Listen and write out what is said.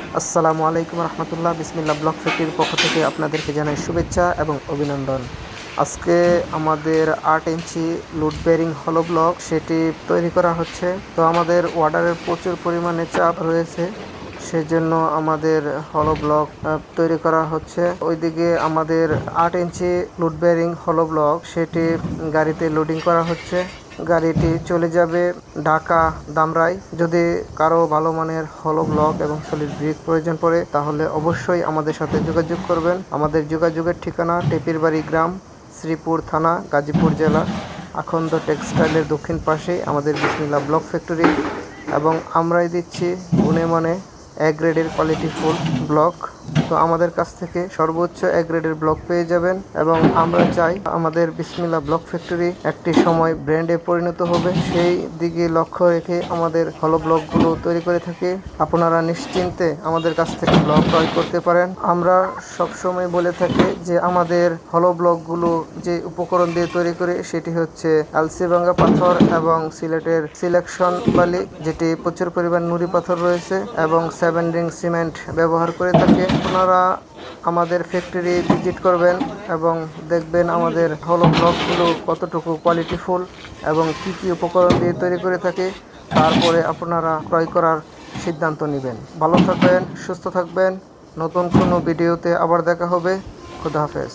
আসসালামু আলাইকুম রহমতুল্লাহ। বিসমিল্লাহ ব্লক ফ্যাক্টরির পক্ষ থেকে আপনাদেরকে জানাই শুভেচ্ছা এবং অভিনন্দন। আজকে আমাদের 8 ইঞ্চি লোড বেয়ারিং হলো ব্লক সেটি তৈরি করা হচ্ছে। তো আমাদের অর্ডারের প্রচুর পরিমাণে চাপ রয়েছে, সেজন্য আমাদের হলো ব্লক তৈরি করা হচ্ছে। ওইদিকে আমাদের 8 ইঞ্চি লোড বেয়ারিং হলো ব্লক সেটি গাড়িতে লোডিং করা হচ্ছে। গাড়িটি চলে যাবে ঢাকা ধামরাই। যদি কারো ভালো মানের হলো ব্লক এবং সলিড ব্রিক প্রয়োজন পড়ে তাহলে অবশ্যই আমাদের সাথে যোগাযোগ করবেন। আমাদের যোগাযোগের ঠিকানা টেপিরবাড়ি গ্রাম, শ্রীপুর থানা, গাজীপুর জেলা, আখন্দ টেক্সটাইলের দক্ষিণ পাশে আমাদের বিসমিল্লাহ ব্লক ফ্যাক্টরি। এবং আমরাই দিচ্ছি গুণে মানে এ গ্রেডের কোয়ালিটিফুল ব্লক। তো আমাদের কাছ থেকে সর্বোচ্চ এ গ্রেডের ব্লক পেয়ে যাবেন এবং আমরা চাই আমাদের বিসমিল্লাহ ব্লক ফ্যাক্টরি একটি সময় ব্র্যান্ডে পরিণত হবে। সেই দিকে লক্ষ্য রেখে আমাদের হলো ব্লকগুলো তৈরি করে থাকি। আপনারা নিশ্চিন্তে আমাদের কাছ থেকে ব্লক ক্রয় করতে পারেন। আমরা সবসময় বলে থাকি যে আমাদের হলো ব্লকগুলো যে উপকরণ দিয়ে তৈরি করে সেটি হচ্ছে আলসিভাঙ্গা পাথর এবং সিলেটের সিলেকশন বালি, যেটি প্রচুর পরিমাণ নুড়ি পাথর রয়েছে, এবং 7 রিং সিমেন্ট ব্যবহার করে থাকে। আপনারা আমাদের ফ্যাক্টরি ভিজিট করবেন এবং দেখবেন আমাদের হলো ব্লকগুলো কতটুকু কোয়ালিটিফুল এবং কি কি উপকরণ দিয়ে তৈরি করে থাকে। তারপরে আপনারা ক্রয় করার সিদ্ধান্ত নেবেন। ভালো থাকবেন, সুস্থ থাকবেন। নতুন কোনো ভিডিওতে আবার দেখা হবে। খুদা হাফেজ।